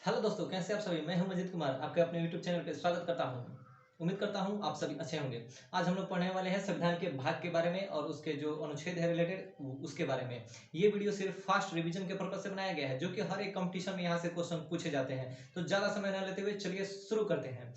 Hello दोस्तों, कैसे आप सभी। मैं हूं मजीद कुमार, आपके अपने यूट्यूब चैनल पे स्वागत करता हूं। उम्मीद करता हूं आप सभी अच्छे होंगे। आज हम लोग पढ़ने वाले हैं संविधान के भाग के बारे में और उसके जो अनुच्छेद है रिलेटेड उसके बारे में। ये वीडियो सिर्फ फास्ट रिवीजन के पर्पज से बनाया गया है, जो कि हर एक कंपटीशन में यहाँ से क्वेश्चन पूछे जाते हैं। तो ज्यादा समय न लेते हुए चलिए शुरू करते हैं।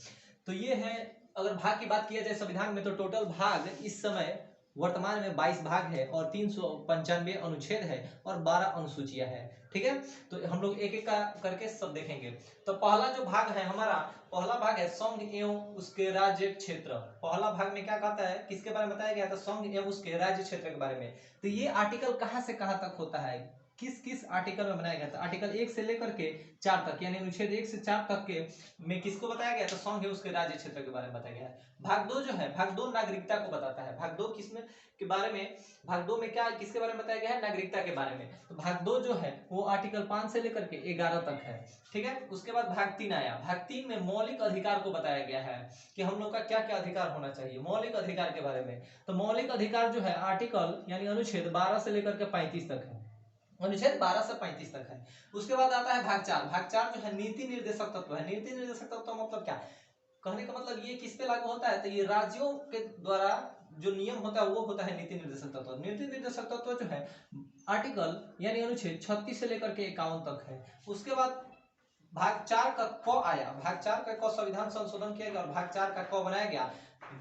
तो ये है, अगर भाग की बात किया जाए संविधान में, तो टोटल भाग इस समय वर्तमान में 22 भाग है और 395 अनुच्छेद है और 12 अनुसूचियां है। ठीक है, तो हम लोग एक एक का करके सब देखेंगे। तो पहला जो भाग है हमारा, पहला भाग है संघ एवं उसके राज्य क्षेत्र। पहला भाग में क्या कहता है, किसके बारे में बताया गया था? संघ एवं उसके राज्य क्षेत्र के बारे में। तो ये आर्टिकल कहां से कहां तक होता है, किस किस आर्टिकल में बनाया गया था? आर्टिकल 1 से लेकर के 4 तक, यानी अनुच्छेद 1 से 4 तक के में किसको बताया गया था? संघ एवं उसके राज्य क्षेत्र के बारे में बताया गया है। भाग 2 जो है, भाग 2 नागरिकता को बताता है। भाग 2 किसमें के बारे में, भाग 2 में क्या किसके बारे में बताया गया है? नागरिकता के बारे में। तो भाग 2 जो है वो आर्टिकल 5 से लेकर के 11 तक है। ठीक है, उसके बाद भाग 3 आया। भाग 3 में मौलिक अधिकार को बताया गया है कि हम लोग का क्या क्या अधिकार होना चाहिए, मौलिक अधिकार के बारे में। तो मौलिक अधिकार जो है आर्टिकल यानी अनुच्छेद 12 से लेकर के 35 तक है। अनुच्छेद 12 से 35 तक है। उसके बाद आता है भाग 4। भाग 4 जो है नीति निर्देशक तत्व है। नीति निर्देशक तत्व मतलब क्या? कहने का मतलब ये किस पे लागू होता है? तो ये राज्यों के द्वारा जो नियम होता है वो होता है नीति निर्देशक तत्व। नीति निर्देशक तत्व जो है आर्टिकल यानी अनुच्छेद 36 से लेकर के 51 तक है। उसके बाद भाग 4 का क आया। भाग 4 का क संविधान संशोधन किया गया और भाग 4 का क बनाया गया,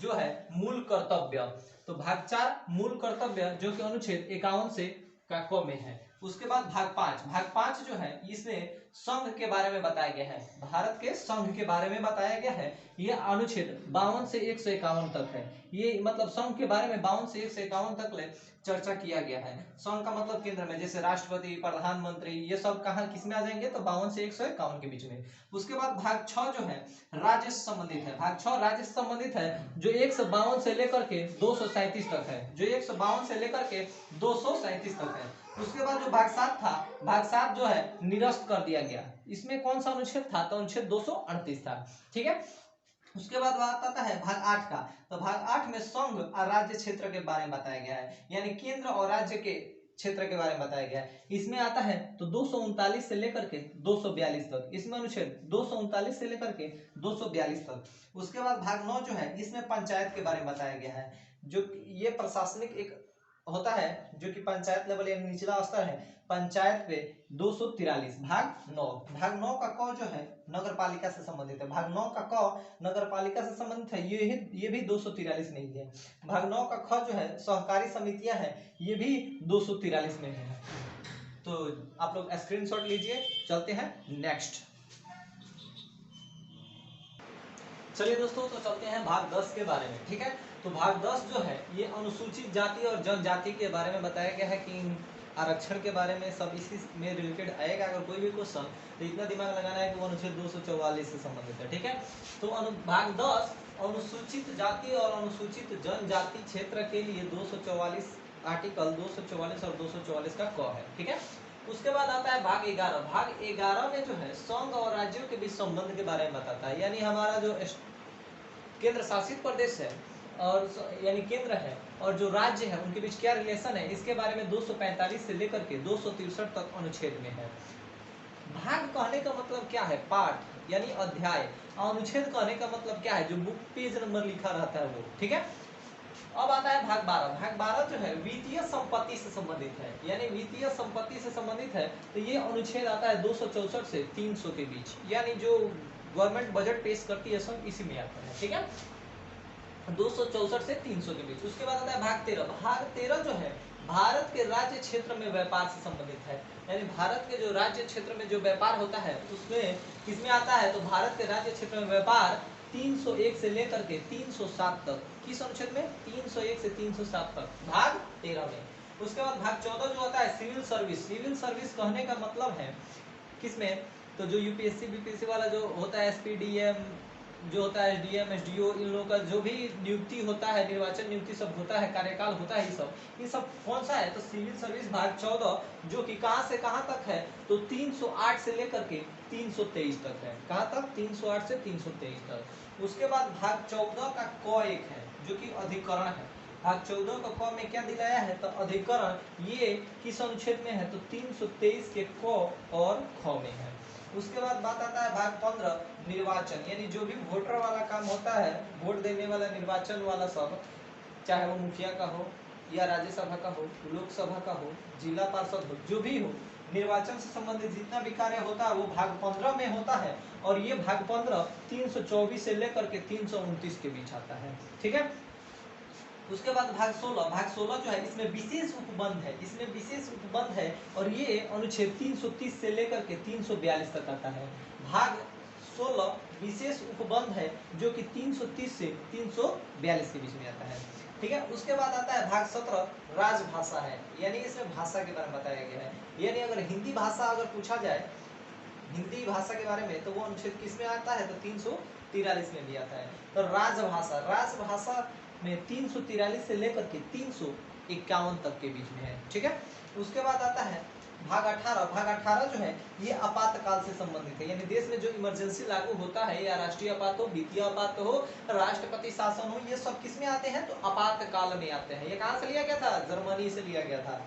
जो है मूल कर्तव्य। तो भाग 4 मूल कर्तव्य जो कि अनुच्छेद 51 से का क में है। उसके बाद भाग 5। भाग 5 जो है इसमें संघ के बारे में बताया गया है, भारत के संघ के बारे में बताया गया है। ये अनुच्छेद 52 से 151 तक है। ये मतलब संघ के बारे में 52 से 151 तक ले चर्चा किया गया है। संघ का मतलब केंद्र में, जैसे राष्ट्रपति, प्रधानमंत्री, ये सब कहाँ किस में आ जाएंगे? तो 52 से 151 के बीच में। उसके बाद भाग 6 जो है राज्य से संबंधित है। भाग 6 राज्य से संबंधित है, जो 152 से लेकर के 237 तक है। जो 152 से लेकर के 237 तक है। उसके बाद जो भाग 7 था, भाग 7 जो है निरस्त कर दिया गया। इसमें कौन सा अनुच्छेद था? तो अनुच्छेद 238 था। ठीक है, उसके बाद बात आता है भाग 8 का। तो भाग 8 में संघ और राज्य क्षेत्र के बारे में बताया गया है, यानी केंद्र और राज्य के क्षेत्र के बारे में बताया गया है। इसमें आता है तो 239 से लेकर के 242 तक। इसमें अनुच्छेद 239 से लेकर के 242 तक। उसके बाद भाग 9 जो है इसमें पंचायत के बारे में बताया गया है, जो ये प्रशासनिक एक होता है, जो कि पंचायत लेवल यानी निचला स्तर है। पंचायत पे 243। भाग 9। भाग 9 का क जो है नगर पालिका से संबंधित है। भाग 9 का क नगर पालिका से संबंधित है, ये भी 243 नहीं है। भाग 9 का ख जो है सहकारी समितियां है, ये भी 243 में है। तो आप लोग स्क्रीनशॉट लीजिए। चलते हैं नेक्स्ट। चलिए दोस्तों, तो चलते हैं भाग 10 के बारे में। ठीक है, तो भाग 10 जो है ये अनुसूचित जाति और जनजाति के बारे में बताया गया है कि आरक्षण के बारे में सब इसी में रिलेटेड आएगा। अगर कोई भी क्वेश्चन, तो इतना दिमाग लगाना है कि वो अनुच्छेद 244 से संबंधित है। ठीक है, तो भाग 10 अनुसूचित जाति और अनुसूचित जनजाति क्षेत्र के लिए 244 आर्टिकल 244 और 244 का क है। ठीक है, उसके बाद आता है भाग 11। भाग 11 में जो है संघ और राज्यों के बीच संबंध के बारे में बताता है, यानी हमारा जो केंद्र शासित प्रदेश है और यानी केंद्र है और जो राज्य है उनके बीच क्या रिलेशन है, इसके बारे में 245 से लेकर के 263 तक अनुच्छेद में है। भाग कहने का मतलब क्या है? पाठ यानी अध्याय। अनुच्छेद कहने का मतलब क्या है? जो बुक पेज नंबर लिखा रहता है वो। ठीक है, अब आता है भाग 12। भाग 12 जो है वित्तीय संपत्ति से संबंधित है, यानी वित्तीय संपत्ति से संबंधित है। तो ये अनुच्छेद आता है 264 से 300 के बीच, यानी जो गवर्नमेंट बजट पेश करती है सब इसी में आता है। ठीक है, 264 से 300 के बीच। उसके बाद आता है भाग 13। भाग 13 जो है भारत के राज्य क्षेत्र में व्यापार से संबंधित है, यानी भारत के जो राज्य क्षेत्र में जो व्यापार होता है उसमें किसमें आता है? तो भारत के राज्य क्षेत्र में व्यापार 301 से लेकर के 307 तक। किस अनुच्छेद में? 301 से 307 तक, भाग 13 में। उसके बाद भाग 14 जो होता है सिविल सर्विस। सिविल सर्विस कहने का मतलब है किसमें? तो जो यूपीएससी बीपीएससी वाला जो होता है, एसपीडीएम जो होता है, डीएम एसडीओ, इन लोगों का जो भी नियुक्ति होता है, निर्वाचन नियुक्ति सब होता है, कार्यकाल होता है, ये सब कौन सा है? तो सिविल सर्विस भाग 14, जो कि कहां से कहां तक है? तो 308 से लेकर के 323 तक है। कहां तक? 308 से 323 तक। उसके बाद भाग 14 का क एक है, जो कि अधिकरण है। भाग 14 का क में क्या दिलाया है? तो अधिकरण। ये किस अनुच्छेद में है? तो 323 के क और ख में है। उसके बाद बात आता है भाग 15 निर्वाचन, यानी जो भी वोटर वाला काम होता है, वोट देने वाला, निर्वाचन वाला सब, चाहे वो मुखिया का हो या राज्यसभा का हो, लोकसभा का हो, जिला पार्षद हो, जो भी हो, निर्वाचन से संबंधित जितना भी कार्य होता है वो भाग 15 में होता है। और ये भाग 15 324 से लेकर के 329 के बीच आता है। ठीक है, उसके बाद भाग 16 जो है इसमें विशेष उपबंध है, इसमें विशेष उपबंध है और ये अनुच्छेद 330 से लेकर के 342 तक आता है। भाग 16 विशेष उपबंध है जो कि 330 से 342 के बीच में आता है। ठीक है, उसके बाद आता है भाग 17 राजभाषा है, यानी इसमें भाषा के बारे में बताया गया है। यानी अगर हिंदी भाषा अगर पूछा जाए, हिंदी भाषा के बारे में, तो वो अनुच्छेद किस में आता है, तो 343 में भी आता है। तो राजभाषा, राजभाषा में 343 से लेकर के 351 तक के बीच में है। ठीक है, उसके बाद आता है भाग 18। भाग 18 जो है ये आपातकाल से संबंधित है, यानी देश में जो इमरजेंसी लागू होता है, या राष्ट्रीय आपात हो, वित्तीय आपात हो, राष्ट्रपति शासन हो, ये सब किस में आते हैं, तो आपातकाल में आते हैं। ये कहाँ से लिया गया था, जर्मनी से लिया गया था।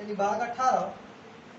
यानी भाग 18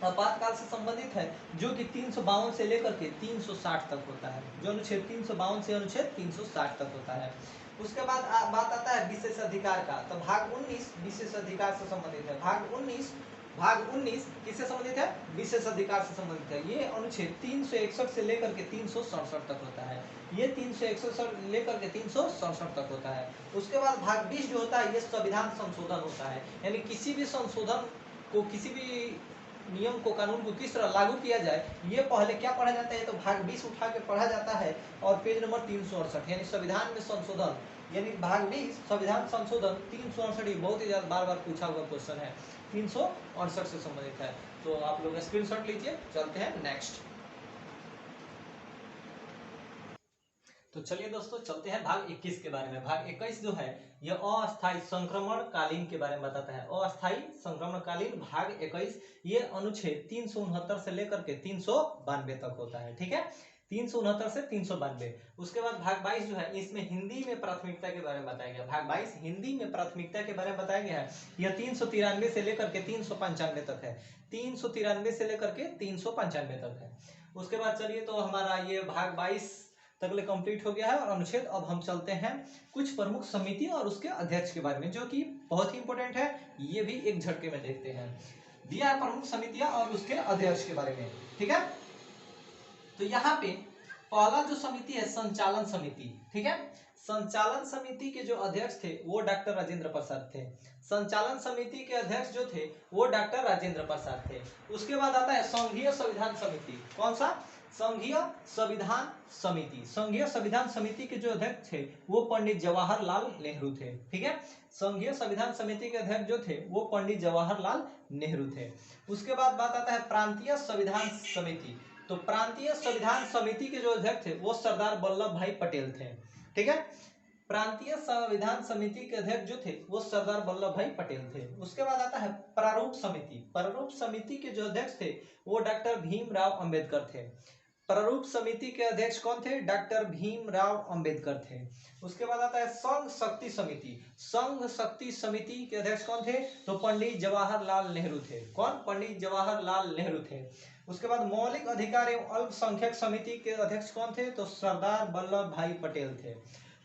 आपातकाल से संबंधित है, जो कि 352 से लेकर के 360 तक होता है, जो अनुच्छेद 352 से अनुच्छेद 360 तक होता है। उसके बाद बात आता है विशेष अधिकार का, तो भाग 19 विशेष अधिकार से संबंधित है। भाग 19 किससे संबंधित है, विशेष अधिकार से संबंधित है। ये अनुच्छेद 361 से लेकर के 367 तक होता है, ये 361 से लेकर के 367 तक होता है। उसके बाद भाग 20 जो होता है ये संविधान संशोधन होता है, यानी किसी भी संशोधन को, किसी भी नियम को, कानून को किस तरह लागू किया जाए, ये पहले क्या पढ़ा जाता है, तो भाग 20 उठा के पढ़ा जाता है और पेज नंबर 368 यानी संविधान में संशोधन, यानी भाग 20 संविधान संशोधन 368, ये बहुत ही ज्यादा बार बार पूछा हुआ क्वेश्चन है, 368 से संबंधित है। तो आप लोग स्क्रीनशॉट लीजिए। चलते हैं नेक्स्ट। तो चलिए दोस्तों, चलते हैं भाग 21 के बारे में। भाग 21 जो है यह अस्थायी संक्रमण कालीन के बारे में बताता है। अस्थायी संक्रमण कालीन भाग 21 ये अनुच्छेद 369 से लेकर के 392 तक होता है। ठीक है, 369 से 392। उसके बाद भाग 22 जो है इसमें हिंदी में प्राथमिकता के बारे में बताया गया। भाग 22 हिंदी में प्राथमिकता के बारे में बताया गया है। यह 393 से लेकर के 395 तक है, 393 से लेकर के 395 तक है। उसके बाद चलिए, तो हमारा ये भाग 22 तक कंप्लीट हो गया है और अनुच्छेद। अब हम चलते हैं कुछ प्रमुख समिति और उसके अध्यक्ष के बारे में, जो कि बहुत ही इंपॉर्टेंट है। ये भी एक झटके में देखते हैं। दिया है प्रमुख समितियां और उसके अध्यक्ष के बारे में। ठीक है, तो यहाँ पे पहला जो समिति है संचालन समिति। ठीक है, संचालन समिति के जो अध्यक्ष थे वो डॉक्टर राजेंद्र प्रसाद थे। संचालन समिति के अध्यक्ष जो थे वो डॉक्टर राजेंद्र प्रसाद थे। उसके बाद आता है संघीय संविधान समिति। कौन सा, संघीय संविधान समिति। संघीय संविधान समिति के जो अध्यक्ष थे वो पंडित जवाहरलाल नेहरू थे। ठीक है, संघीय संविधान समिति के अध्यक्ष जो थे वो पंडित जवाहरलाल नेहरू थे। उसके बाद बात आता है प्रांतीय संविधान समिति। तो प्रांतीय संविधान समिति के जो अध्यक्ष थे वो सरदार वल्लभ भाई पटेल थे। ठीक है, प्रांतीय संविधान समिति के अध्यक्ष जो थे वो सरदार वल्लभ भाई पटेल थे। उसके बाद आता है प्रारूप समिति। प्रारूप समिति के जो अध्यक्ष थे वो डॉक्टर भीमराव अंबेडकर थे। प्रारूप समिति के अध्यक्ष कौन थे, डॉक्टर भीमराव अंबेडकर थे। उसके बाद आता है संघ शक्ति समिति। संघ शक्ति समिति के अध्यक्ष कौन थे, तो पंडित जवाहरलाल नेहरू थे। कौन, पंडित जवाहरलाल नेहरू थे। उसके बाद मौलिक अधिकार एवं अल्पसंख्यक समिति के अध्यक्ष कौन थे, तो सरदार वल्लभ भाई पटेल थे।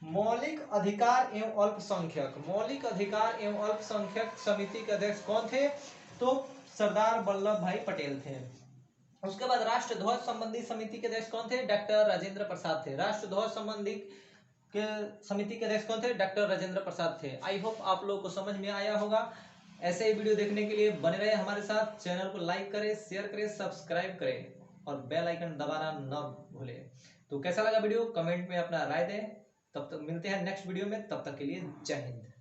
मौलिक अधिकार एवं अल्पसंख्यक, मौलिक अधिकार एवं अल्पसंख्यक समिति के अध्यक्ष कौन थे, तो सरदार वल्लभ भाई पटेल थे। उसके बाद राष्ट्र ध्वज संबंधी समिति के अध्यक्ष कौन थे, डॉक्टर राजेंद्र प्रसाद थे। राष्ट्र ध्वज संबंधी के समिति के अध्यक्ष कौन थे, डॉक्टर राजेंद्र प्रसाद थे। आई होप आप लोगों को समझ में आया होगा। ऐसे ही वीडियो देखने के लिए बने रहे हमारे साथ। चैनल को लाइक करें, शेयर करें, सब्सक्राइब करें और बेल आइकन दबाना न भूलें। तो कैसा लगा वीडियो, कमेंट में अपना राय दें। तब तक मिलते हैं नेक्स्ट वीडियो में, तब तक के लिए जय हिंद।